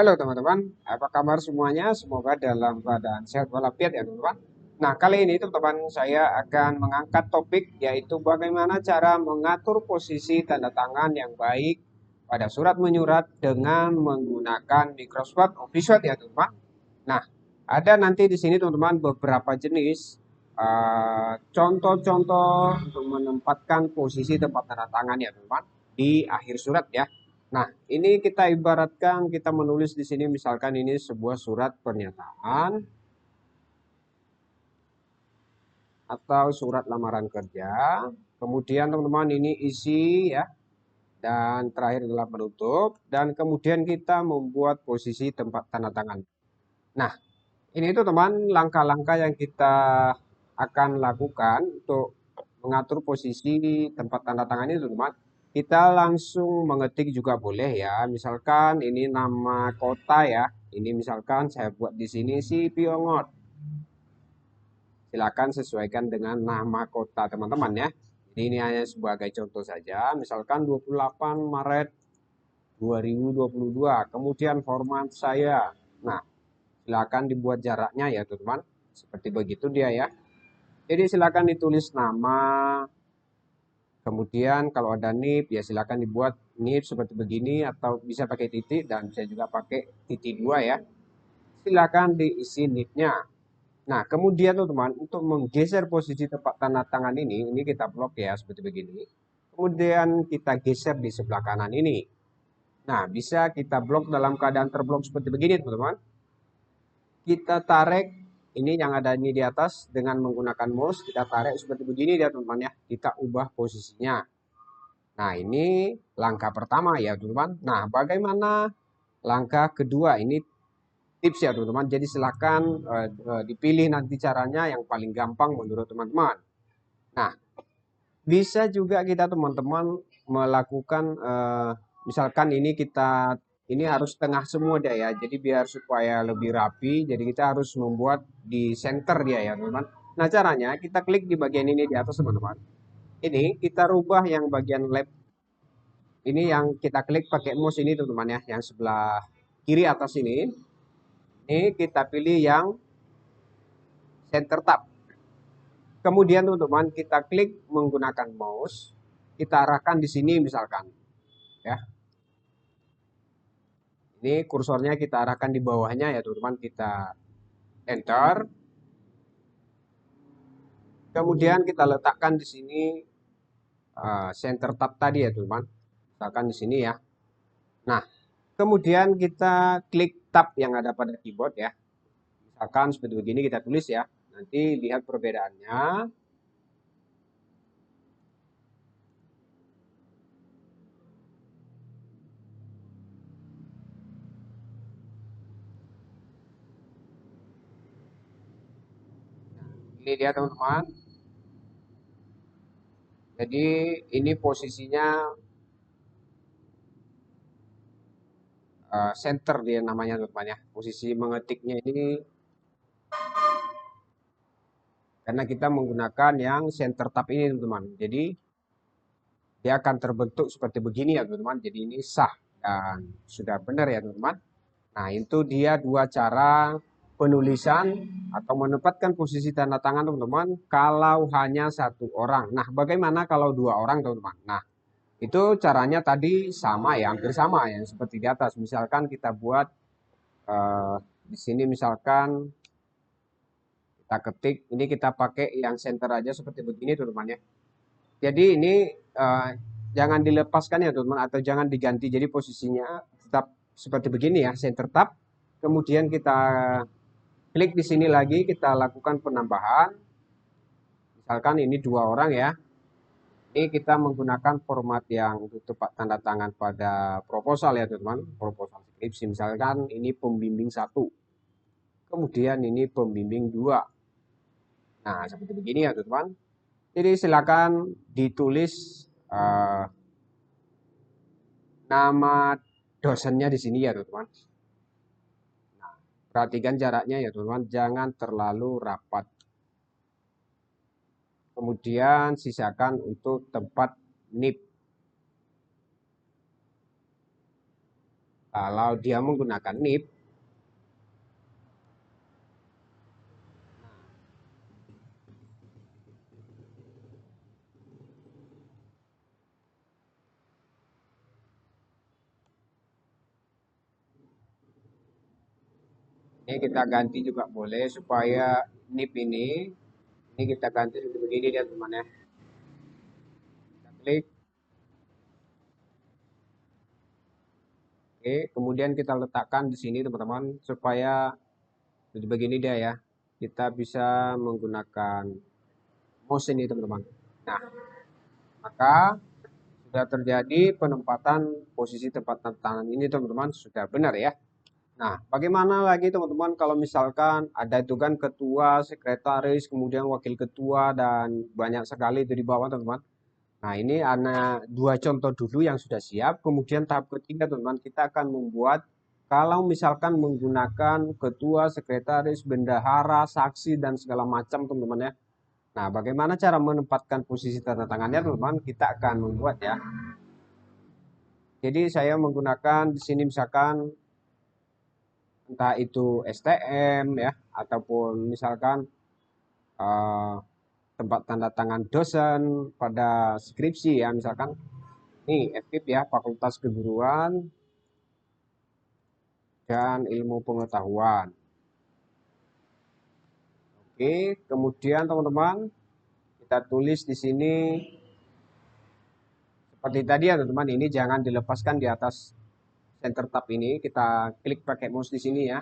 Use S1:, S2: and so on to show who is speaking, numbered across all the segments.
S1: Halo teman-teman, apa kabar semuanya? Semoga dalam keadaan sehat walafiat ya teman-teman. Nah, kali ini teman-teman saya akan mengangkat topik yaitu bagaimana cara mengatur posisi tanda tangan yang baik pada surat menyurat dengan menggunakan Microsoft Office Word ya teman-teman. Nah, ada nanti di sini teman-teman beberapa jenis contoh-contoh untuk menempatkan posisi tempat tanda tangan ya teman-teman di akhir surat ya. Nah, ini kita ibaratkan kita menulis di sini misalkan ini sebuah surat pernyataan atau surat lamaran kerja. Kemudian teman-teman ini isi ya dan terakhir adalah penutup dan kemudian kita membuat posisi tempat tanda tangan. Nah, ini itu teman langkah-langkah yang kita akan lakukan untuk mengatur posisi tempat tanda tangan ini teman. Kita langsung mengetik juga boleh ya. Misalkan ini nama kota ya. Ini misalkan saya buat di sini si Piongot. Silakan sesuaikan dengan nama kota teman-teman ya. Ini hanya sebagai contoh saja. Misalkan 28 Maret 2022. Kemudian format saya. Nah, silakan dibuat jaraknya ya teman-teman. Seperti begitu dia ya. Jadi silakan ditulis nama, kemudian kalau ada NIP ya silakan dibuat NIP seperti begini atau bisa pakai titik dan bisa juga pakai titik dua ya. Silakan diisi NIP-nya. Nah, kemudian teman-teman untuk menggeser posisi tempat tanda tangan ini kita blok ya seperti begini. Kemudian kita geser di sebelah kanan ini. Nah, bisa kita blok dalam keadaan terblok seperti begini teman-teman. Kita tarik ini yang ada ini di atas dengan menggunakan mouse, kita tarik seperti begini ya teman-teman ya. Kita ubah posisinya. Nah, ini langkah pertama ya teman-teman. Nah, bagaimana langkah kedua? Ini tips ya teman-teman. Jadi silakan dipilih nanti caranya yang paling gampang menurut teman-teman. Nah, bisa juga kita teman-teman melakukan misalkan ini harus tengah semua dia ya. Jadi biar supaya lebih rapi, jadi kita harus membuat di center dia ya teman-teman. Nah, caranya kita klik di bagian ini di atas teman-teman. Ini kita rubah yang bagian left. Ini yang kita klik pakai mouse ini teman-teman ya, yang sebelah kiri atas ini. Ini kita pilih yang center tab. Kemudian teman-teman kita klik menggunakan mouse, kita arahkan di sini misalkan ya. Ini kursornya kita arahkan di bawahnya ya teman-teman, kita enter. Kemudian kita letakkan di sini center tab tadi ya teman-teman. Misalkan di sini ya. Nah, kemudian kita klik tab yang ada pada keyboard ya. Misalkan seperti begini kita tulis ya. Nanti lihat perbedaannya. Ini dia teman-teman. Jadi ini posisinya center dia namanya teman-teman ya. Posisi mengetiknya ini karena kita menggunakan yang center tab ini teman-teman. Jadi dia akan terbentuk seperti begini ya teman-teman. Jadi ini sah dan sudah benar ya teman-teman. Nah, itu dia dua cara penulisan atau menempatkan posisi tanda tangan teman-teman kalau hanya satu orang. Nah, bagaimana kalau dua orang teman-teman? Nah, itu caranya tadi sama ya, hampir sama ya, seperti di atas. Misalkan kita buat eh, di sini misalkan kita ketik, ini kita pakai yang center aja seperti begini teman-teman ya. Jadi ini eh, jangan dilepaskan ya teman-teman atau jangan diganti. Jadi posisinya tetap seperti begini ya, center tab. Kemudian kita klik di sini lagi, kita lakukan penambahan. Misalkan ini dua orang ya. Ini kita menggunakan format yang untuk tempat tanda tangan pada proposal ya teman-teman. Proposal skripsi misalkan ini pembimbing satu. Kemudian ini pembimbing dua. Nah, seperti begini ya teman-teman. Jadi silakan ditulis eh, nama dosennya di sini ya teman-teman. Perhatikan jaraknya ya teman-teman, jangan terlalu rapat. Kemudian sisakan untuk tempat nip. Kalau dia menggunakan nib, ini kita ganti juga boleh supaya nib ini kita ganti seperti begini dia teman ya. Kita klik, oke, kemudian kita letakkan di sini teman-teman supaya seperti begini dia ya. Kita bisa menggunakan mouse ini teman-teman. Nah, maka sudah terjadi penempatan posisi tempat tangan ini teman-teman sudah benar ya. Nah, bagaimana lagi teman-teman kalau misalkan ada itu kan ketua, sekretaris, kemudian wakil ketua dan banyak sekali itu di bawah teman-teman. Nah, ini ada dua contoh dulu yang sudah siap. Kemudian tahap ketiga teman-teman kita akan membuat kalau misalkan menggunakan ketua, sekretaris, bendahara, saksi dan segala macam teman-teman ya. Nah, bagaimana cara menempatkan posisi tanda tangannya teman-teman? Kita akan membuat ya. Jadi saya menggunakan di sini misalkan entah itu STM ya ataupun misalkan eh, tempat tanda tangan dosen pada skripsi ya misalkan ini FKIP ya Fakultas Keguruan dan Ilmu Pengetahuan. Oke, kemudian teman-teman kita tulis di sini seperti tadi ya teman-teman ini jangan dilepaskan di atas center tab ini kita klik pakai mouse di sini ya.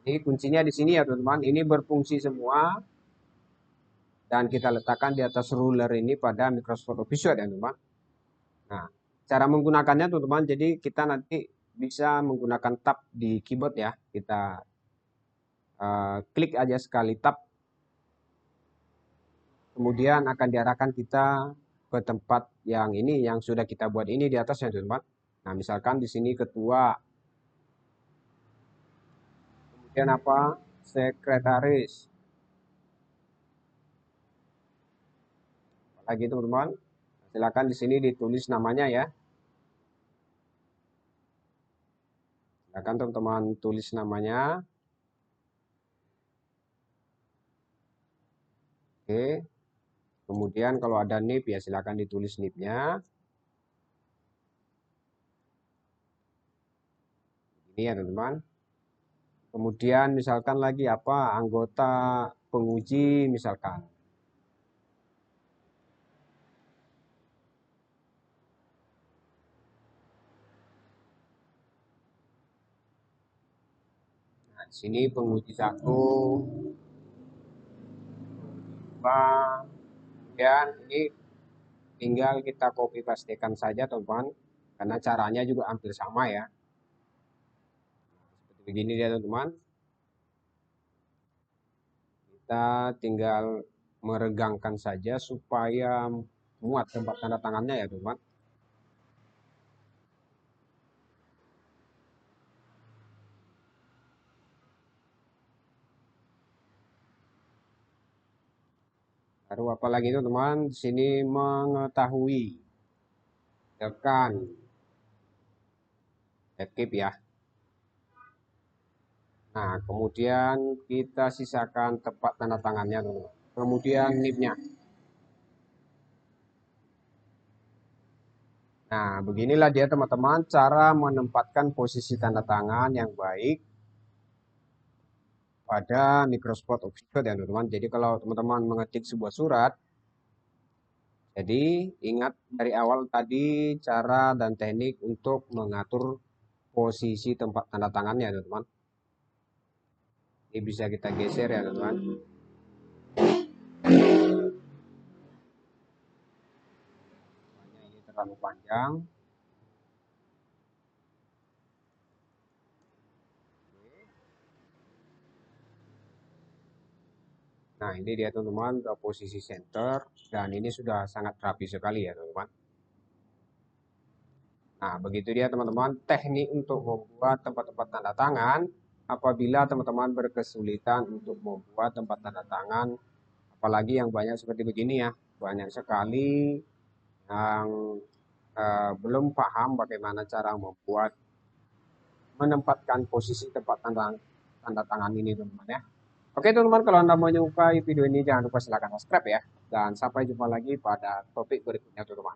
S1: Jadi kuncinya di sini ya teman-teman ini berfungsi semua dan kita letakkan di atas ruler ini pada Microsoft Office ya teman-teman. Nah, cara menggunakannya teman-teman, jadi kita nanti bisa menggunakan tab di keyboard ya. Kita klik aja sekali tab, kemudian akan diarahkan kita ke tempat yang ini, yang sudah kita buat ini di atas ya teman-teman. Nah, misalkan di sini ketua, kemudian apa? Sekretaris. Lagi teman-teman, silakan di sini ditulis namanya ya. Silakan teman-teman tulis namanya. Oke. Kemudian kalau ada NIP ya silakan ditulis NIP-nya. Ini ya teman-teman. Kemudian misalkan lagi apa anggota penguji misalkan. Nah, di sini penguji satu, dua, kemudian ini tinggal kita copy pastekan saja teman-teman. Karena caranya juga hampir sama ya. Seperti begini dia teman-teman. Kita tinggal meregangkan saja supaya muat tempat tanda tangannya ya teman-teman. Baru apalagi itu teman, di sini mengetahui, tekan escape ya. Nah, kemudian kita sisakan tempat tanda tangannya teman. Kemudian nipnya. Nah, beginilah dia teman-teman cara menempatkan posisi tanda tangan yang baik pada Microsoft Office ya teman-teman. Jadi kalau teman-teman mengetik sebuah surat, jadi ingat dari awal tadi cara dan teknik untuk mengatur posisi tempat tanda tangannya teman-teman. Ini bisa kita geser ya teman-teman. Ini terlalu panjang. Nah, ini dia teman-teman posisi center dan ini sudah sangat rapi sekali ya teman-teman. Nah, begitu dia teman-teman teknik untuk membuat tempat-tempat tanda tangan. Apabila teman-teman berkesulitan untuk membuat tempat tanda tangan, apalagi yang banyak seperti begini ya, banyak sekali yang belum paham bagaimana cara membuat menempatkan posisi tempat tanda tangan ini teman-teman ya. Oke teman-teman, kalau Anda menyukai video ini jangan lupa silahkan subscribe ya. Dan sampai jumpa lagi pada topik berikutnya teman-teman.